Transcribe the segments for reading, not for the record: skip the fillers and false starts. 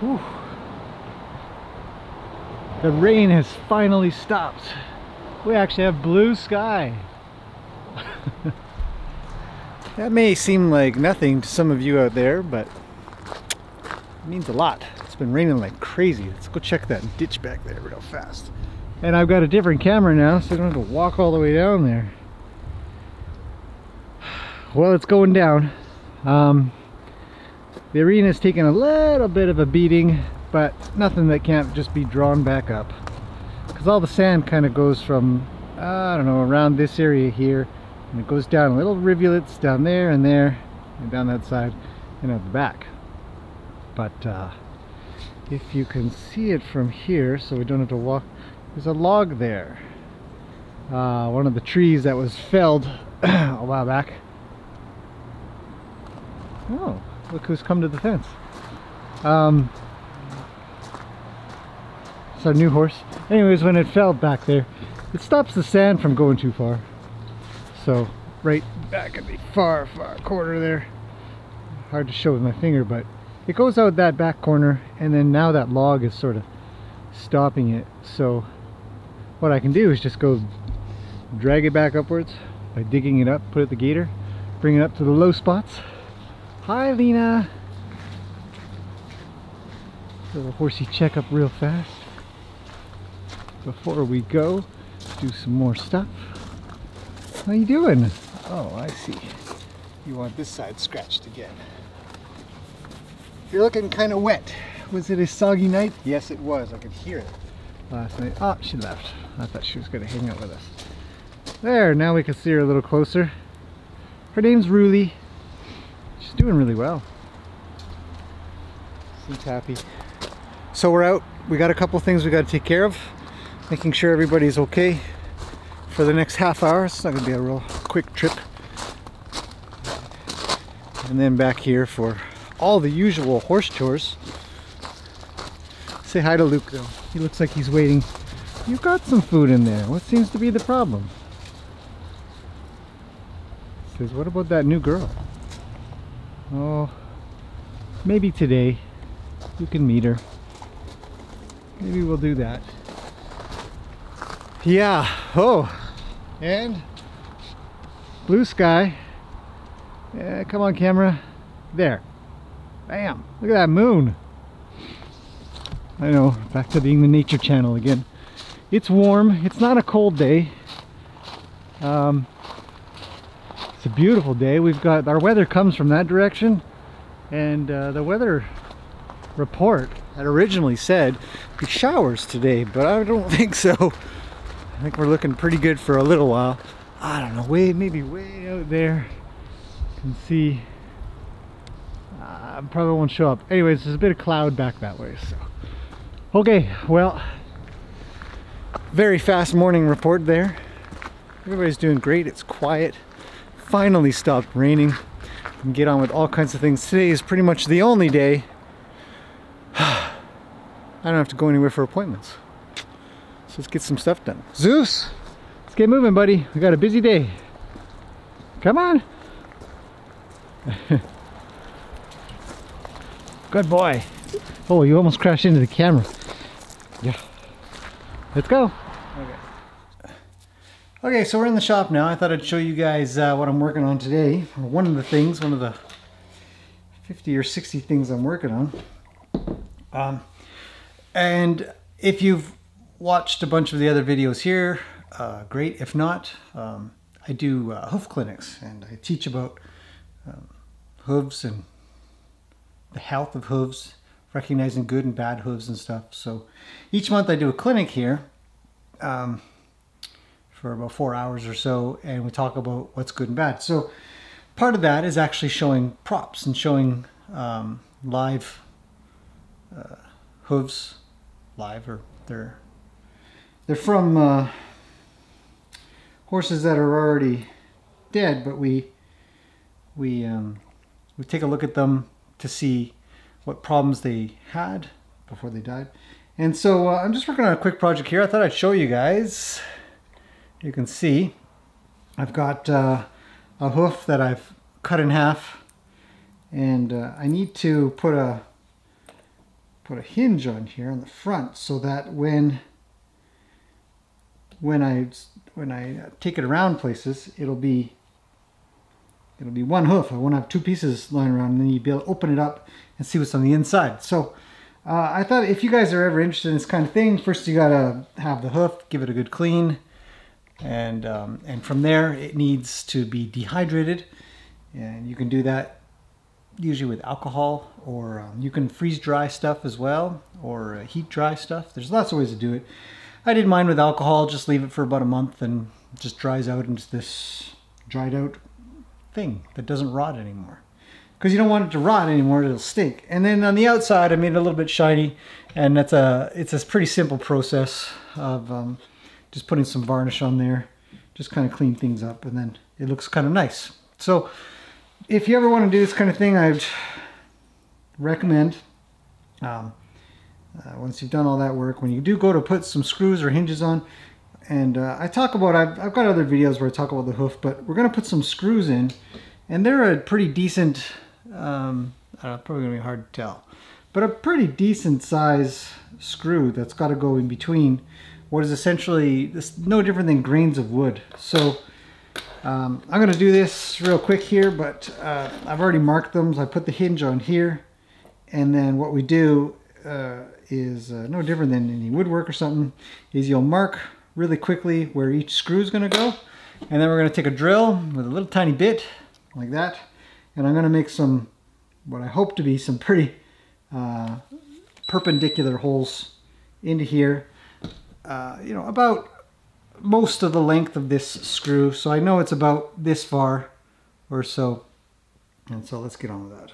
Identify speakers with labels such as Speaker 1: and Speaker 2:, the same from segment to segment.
Speaker 1: Whew. The rain has finally stopped. We actually have blue sky. That may seem like nothing to some of you out there, but it means a lot. It's been raining like crazy. Let's go check that ditch back there real fast. And I've got a different camera now, so I don't have to walk all the way down there. Well, it's going down. The arena's taking a little bit of a beating, but nothing that can't just be drawn back up. Because all the sand kind of goes from, I don't know, around this area here, and it goes down little rivulets down there, and down that side, and out the back. But if you can see it from here, so we don't have to walk, there's a log there. One of the trees that was felled a while back. Oh, look who's come to the fence. It's our new horse. Anyways, when it fell back there, it stops the sand from going too far. So, right back in the far corner there. Hard to show with my finger, but it goes out that back corner, and then now that log is sort of stopping it. So, what I can do is just go drag it back upwards by digging it up, put it at the gator, bring it up to the low spots. Hi, Lena. Little horsey checkup real fast before we go do some more stuff. How you doing? Oh, I see. You want this side scratched again. You're looking kind of wet. Was it a soggy night? Yes, it was. I could hear it last night. Oh, she left. I thought she was going to hang out with us. There, now we can see her a little closer. Her name's Ruli. She's doing really well. Seems happy. So we're out. We got a couple things we got to take care of. Making sure everybody's okay for the next half hour. It's not going to be a real quick trip. And then back here for all the usual horse chores. Say hi to Luke though. He looks like he's waiting. You've got some food in there. What seems to be the problem? Says, what about that new girl? Oh, maybe today you can meet her. Maybe we'll do that. Yeah. Oh, and blue sky. Yeah, come on camera. There. Bam. Look at that moon. I know, back to being the nature channel again. It's warm. It's not a cold day. It's a beautiful day. We've got, our weather comes from that direction, and the weather report had originally said the showers today, but I don't think so. I think we're looking pretty good for a little while. I don't know, maybe way out there. You can see probably won't show up. Anyways, there's a bit of cloud back that way, so okay. Well, very fast morning report there. Everybody's doing great. It's quiet. Finally stopped raining. We can get on with all kinds of things. Today is pretty much the only day I don't have to go anywhere for appointments. So let's get some stuff done. Zeus, let's get moving, buddy. We got a busy day. Come on. Good boy. Oh, you almost crashed into the camera. Yeah. Let's go. Okay. Okay, so we're in the shop now. I thought I'd show you guys what I'm working on today. Or one of the 50 or 60 things I'm working on. And if you've watched a bunch of the other videos here, great. If not, I do hoof clinics, and I teach about hooves and the health of hooves, recognizing good and bad hooves and stuff. So each month I do a clinic here for about 4 hours or so, and we talk about what's good and bad. So part of that is actually showing props and showing live hooves, live, or they're from horses that are already dead, but we take a look at them to see what problems they had before they died. And so I'm just working on a quick project here. I thought I'd show you guys. You can see I've got a hoof that I've cut in half, and I need to put put a hinge on here on the front so that when I take it around places, it'll be one hoof. I won't have two pieces lying around, and then you'll be able to open it up and see what's on the inside. So I thought if you guys are ever interested in this kind of thing, first you gotta have the hoof, give it a good clean, and from there it needs to be dehydrated, and you can do that usually with alcohol, or you can freeze dry stuff as well, or heat dry stuff. There's lots of ways to do it. I did mine with alcohol, just leave it for about a month and it just dries out into this dried out thing that doesn't rot anymore. Because you don't want it to rot anymore, it'll stink. And then on the outside I made it a little bit shiny, and it's a pretty simple process of just putting some varnish on there, just kind of clean things up, and then it looks kind of nice. So if you ever want to do this kind of thing, I'd recommend, once you've done all that work, when you do go to put some screws or hinges on, and I've got other videos where I talk about the hoof, but we're going to put some screws in, and they're a pretty decent, probably going to be hard to tell, but a pretty decent size screw that's got to go in between what is essentially no different than grains of wood. So I'm going to do this real quick here, but I've already marked them. So I put the hinge on here, and then what we do is no different than any woodwork or something, is you'll mark really quickly where each screw is going to go, and then we're going to take a drill with a little tiny bit like that, and I'm going to make some, what I hope to be some pretty perpendicular holes into here, you know, about most of the length of this screw, so I know it's about this far or so, and so let's get on with that.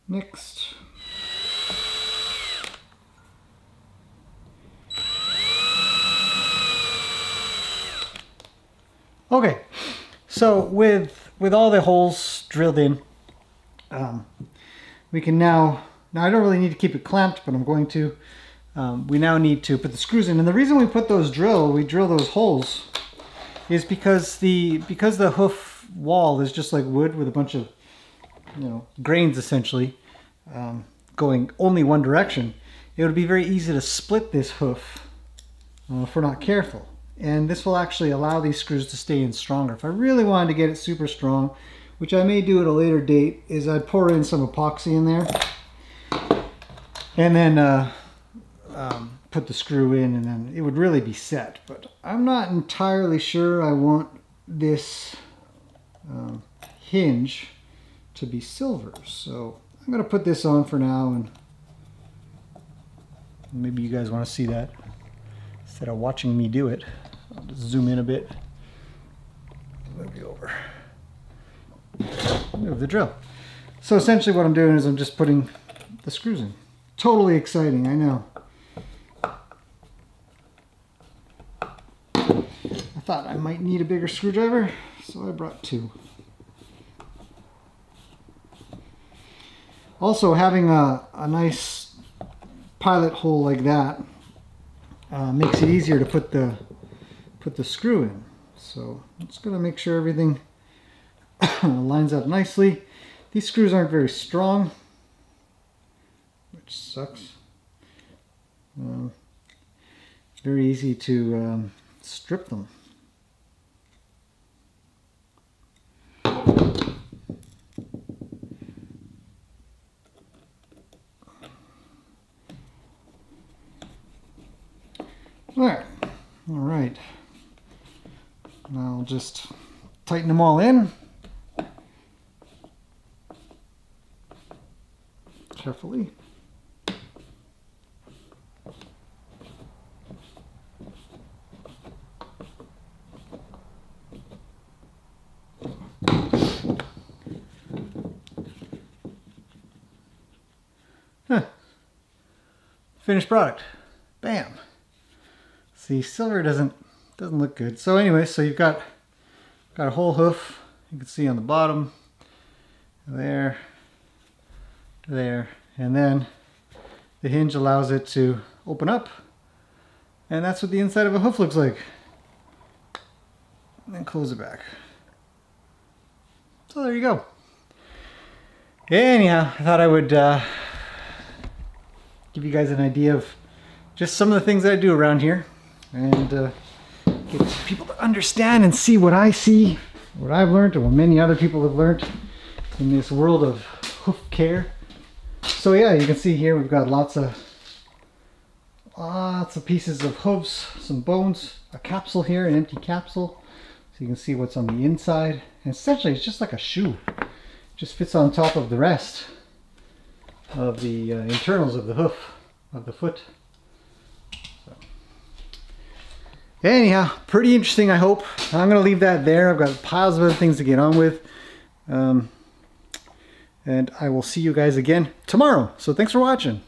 Speaker 1: Next. Okay, so with all the holes drilled in, we can now I don't really need to keep it clamped, but I'm going to. We now need to put the screws in, and the reason we drill those holes is because the hoof wall is just like wood with a bunch of, you know, grains essentially, going only one direction. It would be very easy to split this hoof if we're not careful. And this will actually allow these screws to stay in stronger. If I really wanted to get it super strong, which I may do at a later date, is I'd pour in some epoxy in there, and then put the screw in, and then it would really be set. But I'm not entirely sure I want this hinge to be silver, so I'm going to put this on for now, and maybe you guys want to see that instead of watching me do it. I'll just zoom in a bit, move you over, move the drill. So essentially what I'm doing is I'm just putting the screws in. Totally exciting, I know. I thought I might need a bigger screwdriver, so I brought two. Also, having a nice pilot hole like that makes it easier to put the screw in. So I'm just going to make sure everything lines up nicely. These screws aren't very strong, which sucks. Very easy to strip them. There. All right. Now I'll just tighten them all in. Carefully. Huh. Finished product. Bam. See, silver doesn't look good. So anyway, so you've got a whole hoof. You can see on the bottom, there, and then the hinge allows it to open up, And that's what the inside of a hoof looks like. And then close it back. So there you go. Anyhow, I thought I would give you guys an idea of just some of the things that I do around here, and get people to understand and see what I see, what I've learned, and what many other people have learned in this world of hoof care. So yeah, you can see here we've got lots of pieces of hooves, some bones, a capsule here, an empty capsule, so you can see what's on the inside. And essentially it's just like a shoe. It just fits on top of the rest of the internals of the hoof, of the foot. So. Anyhow, pretty interesting, I hope. I'm going to leave that there. I've got piles of other things to get on with. And I will see you guys again tomorrow. So thanks for watching.